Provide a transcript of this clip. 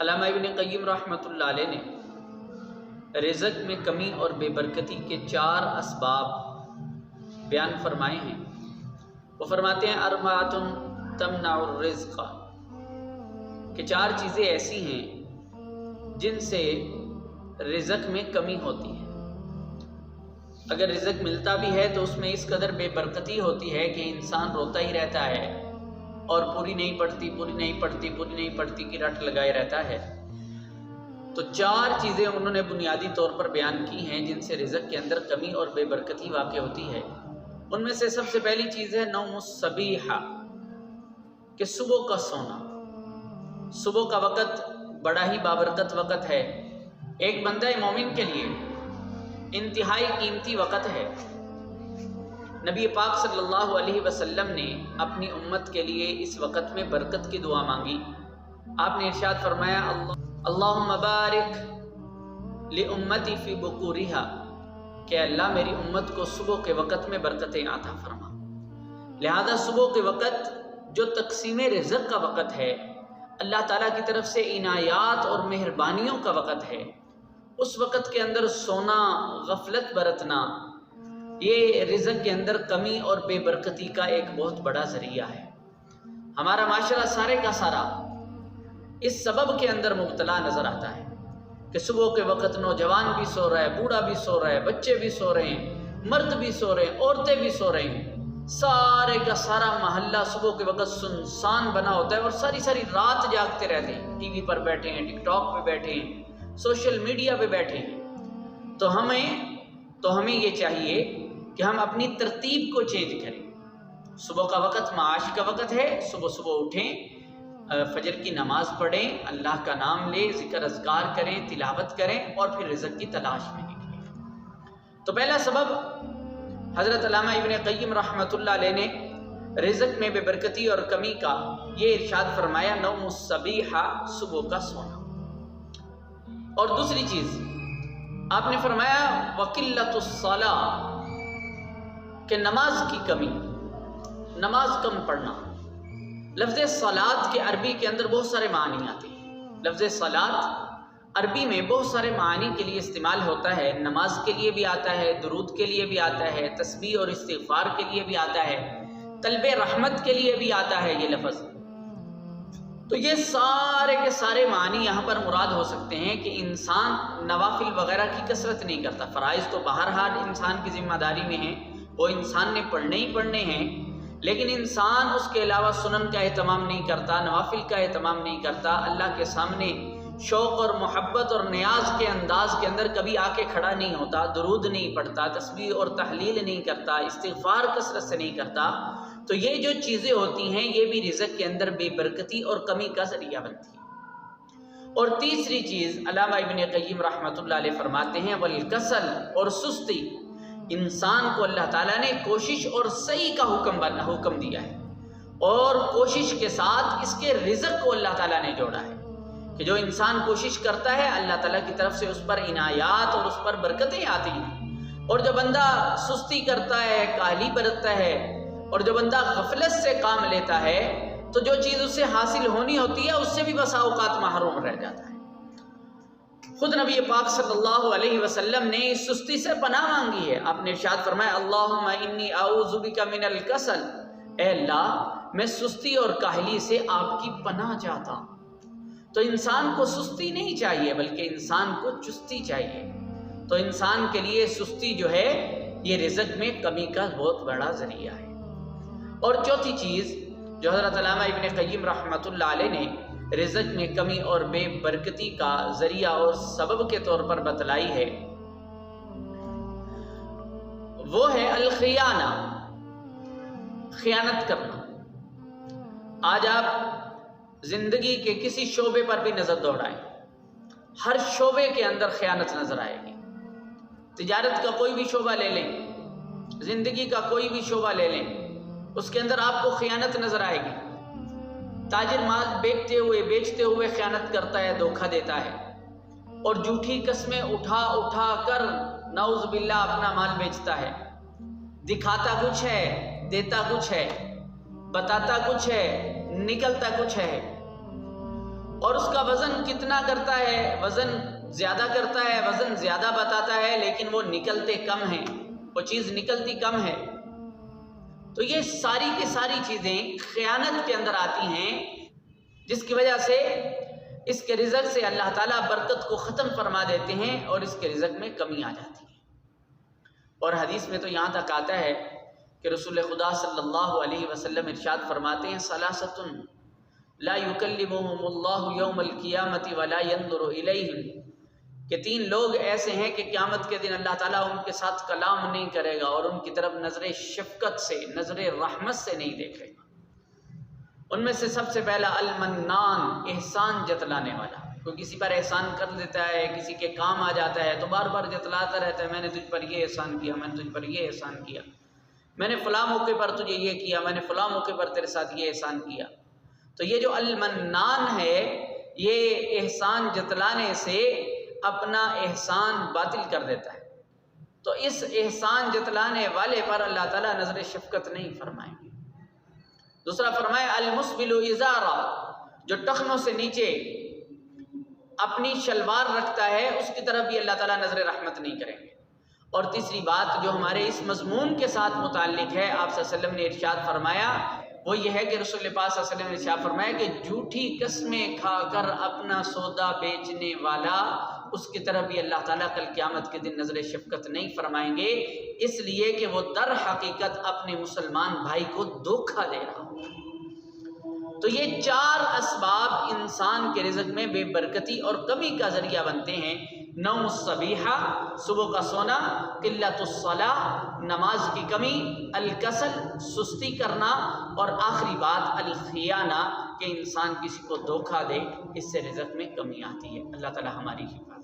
علامہ ابن قیم رحمۃ اللہ علیہ نے رزق میں کمی اور بے برکتی کے 4 اسباب بیان فرمائے ہیں۔ وہ فرماتے ہیں اربعۃ تمنع الرزق، کہ 4 چیزیں ایسی ہیں جن سے رزق میں کمی ہوتی ہے۔ اگر رزق ملتا بھی ہے تو اس میں اس قدر بے برکتی ہوتی ہے کہ انسان روتا ہی رہتا ہے اور پوری نہیں پڑتی کی رٹ لگائے رہتا ہے۔ تو 4 چیزیں انہوں نے بنیادی طور پر بیان کی ہیں جن سے رزق کے اندر کمی اور بے برکتی واقع ہوتی ہے۔ ان میں سے سب سے پہلی چیز ہے نوم الصبیحہ، کہ صبح کا سونا۔ صبح کا وقت بڑا ہی بابرکت وقت ہے، ایک بندہ مومن کے لیے انتہائی قیمتی وقت ہے۔ نبی پاک صلی اللہ علیہ وسلم نے اپنی امت کے لیے اس وقت میں برکت کی دعا مانگی۔ آپ نے ارشاد فرمایا اللہم بارک لامتی فی بکورہا، کہ اللہ میری امت کو صبح کے وقت میں برکتیں عطا فرما۔ لہذا صبح کے وقت جو تقسیم رزق کا وقت ہے، اللہ تعالیٰ کی طرف سے عنایات اور مہربانیوں کا وقت ہے، اس وقت کے اندر سونا، غفلت برتنا، یہ رزق کے اندر کمی اور بے برکتی کا ایک بہت بڑا ذریعہ ہے۔ ہمارا معاشرہ سارے کا سارا اس سبب کے اندر مبتلا نظر آتا ہے کہ صبح کے وقت نوجوان بھی سو رہا ہے، بوڑھا بھی سو رہا ہے، بچے بھی سو رہے ہیں، مرد بھی سو رہے ہیں، عورتیں بھی سو رہے ہیں، سارے کا سارا محلہ صبح کے وقت سنسان بنا ہوتا ہے اور ساری رات جاگتے رہتے ہیں، ٹی وی پر بیٹھے ہیں، ٹک ٹاک پہ بیٹھے ہیں، سوشل میڈیا پہ بیٹھے ہیں۔ تو ہمیں یہ چاہیے کہ ہم اپنی ترتیب کو چینج کریں۔ صبح کا وقت معاش کا وقت ہے، صبح اٹھیں، فجر کی نماز پڑھیں، اللہ کا نام لیں، ذکر اذکار کریں، تلاوت کریں اور پھر رزق کی تلاش میں نکلیں۔ تو پہلا سبب حضرت علامہ ابن قیم رحمۃ اللہ علیہ نے رزق میں بے برکتی اور کمی کا یہ ارشاد فرمایا نوم الصبیحہ، صبح کا سونا۔ اور دوسری چیز آپ نے فرمایا وقلۃ الصلاۃ، کہ نماز کی کمی، نماز کم پڑھنا۔ لفظ صلاۃ کے عربی کے اندر بہت سارے معنی آتے ہیں۔ لفظ صلاۃ عربی میں بہت سارے معانی کے لیے استعمال ہوتا ہے، نماز کے لیے بھی آتا ہے، درود کے لیے بھی آتا ہے، تسبیح اور استغفار کے لیے بھی آتا ہے، طلب رحمت کے لیے بھی آتا ہے یہ لفظ۔ تو یہ سارے کے سارے معنی یہاں پر مراد ہو سکتے ہیں کہ انسان نوافل وغیرہ کی کثرت نہیں کرتا۔ فرائض تو بہرحال انسان کی ذمہ داری میں ہیں، وہ انسان نے پڑھنے ہی پڑھنے ہیں، لیکن انسان اس کے علاوہ سنن کا اہتمام نہیں کرتا، نوافل کا اہتمام نہیں کرتا، اللہ کے سامنے شوق اور محبت اور نیاز کے انداز کے اندر کبھی آ کے کھڑا نہیں ہوتا، درود نہیں پڑھتا، تسبیح اور تحلیل نہیں کرتا، استغفار کثرت سے نہیں کرتا، تو یہ جو چیزیں ہوتی ہیں یہ بھی رزق کے اندر بے برکتی اور کمی کا ذریعہ بنتی ہے۔ اور تیسری چیز علامہ ابن قیم رحمۃ اللہ علیہ فرماتے ہیں والکسل، اور سستی۔ انسان کو اللہ تعالیٰ نے کوشش اور سعی کا حکم دیا ہے، اور کوشش کے ساتھ اس کے رزق کو اللہ تعالیٰ نے جوڑا ہے کہ جو انسان کوشش کرتا ہے اللہ تعالیٰ کی طرف سے اس پر عنایات اور اس پر برکتیں آتی ہیں، اور جو بندہ سستی کرتا ہے، کاہلی برتتا ہے، اور جو بندہ غفلت سے کام لیتا ہے تو جو چیز اس سے حاصل ہونی ہوتی ہے اس سے بھی بسا اوقات محروم رہ جاتا ہے۔ خود نبی پاک صلی اللہ علیہ وسلم نے اس سستی سے پناہ مانگی ہے۔ آپ نے ارشاد فرمایا اللہم انی اعوذ بک من الکسل، اے اللہ میں سستی اور کاہلی سے آپ کی پناہ چاہتا ہوں۔ تو انسان کو سستی نہیں چاہیے بلکہ انسان کو چستی چاہیے۔ تو انسان کے لیے سستی جو ہے یہ رزق میں کمی کا بہت بڑا ذریعہ ہے۔ اور چوتھی چیز جو حضرت علامہ ابن قیم رحمۃ اللہ علیہ نے رزق میں کمی اور بے برکتی کا ذریعہ اور سبب کے طور پر بتلائی ہے وہ ہے الخیانہ، خیانت کرنا۔ آج آپ زندگی کے کسی شعبے پر بھی نظر دوڑائیں، ہر شعبے کے اندر خیانت نظر آئے گی۔ تجارت کا کوئی بھی شعبہ لے لیں، زندگی کا کوئی بھی شعبہ لے لیں، اس کے اندر آپ کو خیانت نظر آئے گی۔ تاجر مال بیچتے ہوئے خیانت کرتا ہے، دھوکہ دیتا ہے، اور جھوٹی قسمیں اٹھا کر نعوذ باللہ اپنا مال بیچتا ہے۔ دکھاتا کچھ ہے، دیتا کچھ ہے، بتاتا کچھ ہے، نکلتا کچھ ہے۔ اور اس کا وزن کتنا کرتا ہے، وزن زیادہ کرتا ہے، وزن زیادہ بتاتا ہے، لیکن وہ نکلتے کم ہیں، وہ چیز نکلتی کم ہے۔ تو یہ ساری کی ساری چیزیں خیانت کے اندر آتی ہیں، جس کی وجہ سے اس کے رزق سے اللہ تعالیٰ برکت کو ختم فرما دیتے ہیں اور اس کے رزق میں کمی آ جاتی ہے۔ اور حدیث میں تو یہاں تک آتا ہے کہ رسول خدا صلی اللہ علیہ وسلم ارشاد فرماتے ہیں ثلاثۃ لا یکلمہم اللہ یوم القیامۃ ولا ینظر الیہم، کہ 3 لوگ ایسے ہیں کہ قیامت کے دن اللہ تعالیٰ ان کے ساتھ کلام نہیں کرے گا اور ان کی طرف نظر شفقت سے، نظر رحمت سے نہیں دیکھے گا۔ ان میں سے سب سے پہلا المنان، احسان جتلانے والا۔ کوئی کسی پر احسان کر دیتا ہے، کسی کے کام آ جاتا ہے تو بار بار جتلاتا رہتا ہے، میں نے تجھ پر یہ احسان کیا، میں نے تجھ پر یہ احسان کیا، میں نے فلاں موقع پر تجھے یہ کیا، میں نے فلاں موقع پر تیرے ساتھ یہ احسان کیا۔ تو یہ جو المنان ہے، یہ احسان جتلانے سے اپنا احسان باطل کر دیتا ہے۔ تو اس احسان جتلانے والے پر اللہ تعالیٰ نظر شفقت نہیں فرمائیں گے۔ دوسرا فرمایا المسبل ازارا، جو ٹخنوں سے نیچے اپنی شلوار رکھتا ہے، اس کی طرف بھی اللہ تعالیٰ نظر رحمت نہیں کریں گے۔ اور تیسری بات جو ہمارے اس مضمون کے ساتھ متعلق ہے، آپ صلی اللہ علیہ وسلم نے ارشاد فرمایا، وہ یہ ہے کہ رسول پاک صلی اللہ علیہ وسلم نے ارشاد فرمایا کہ جھوٹی قسمیں کھا کر اپنا سودا بیچنے والا، اس کی طرف بھی اللہ تعالیٰ کل قیامت کے دن نظر شفقت نہیں فرمائیں گے، اس لیے کہ وہ در حقیقت اپنے مسلمان بھائی کو دھوکہ دے رہا ہو۔ تو یہ 4 اسباب انسان کے رزق میں بے برکتی اور کمی کا ذریعہ بنتے ہیں۔ نوم الصبیحہ، صبح کا سونا، قلت الصلاۃ، نماز کی کمی، الکسل، سستی کرنا، اور آخری بات الخیانہ، کہ انسان کسی کو دھوکہ دے، اس سے رزق میں کمی آتی ہے۔ اللہ تعالی ہماری حفاظت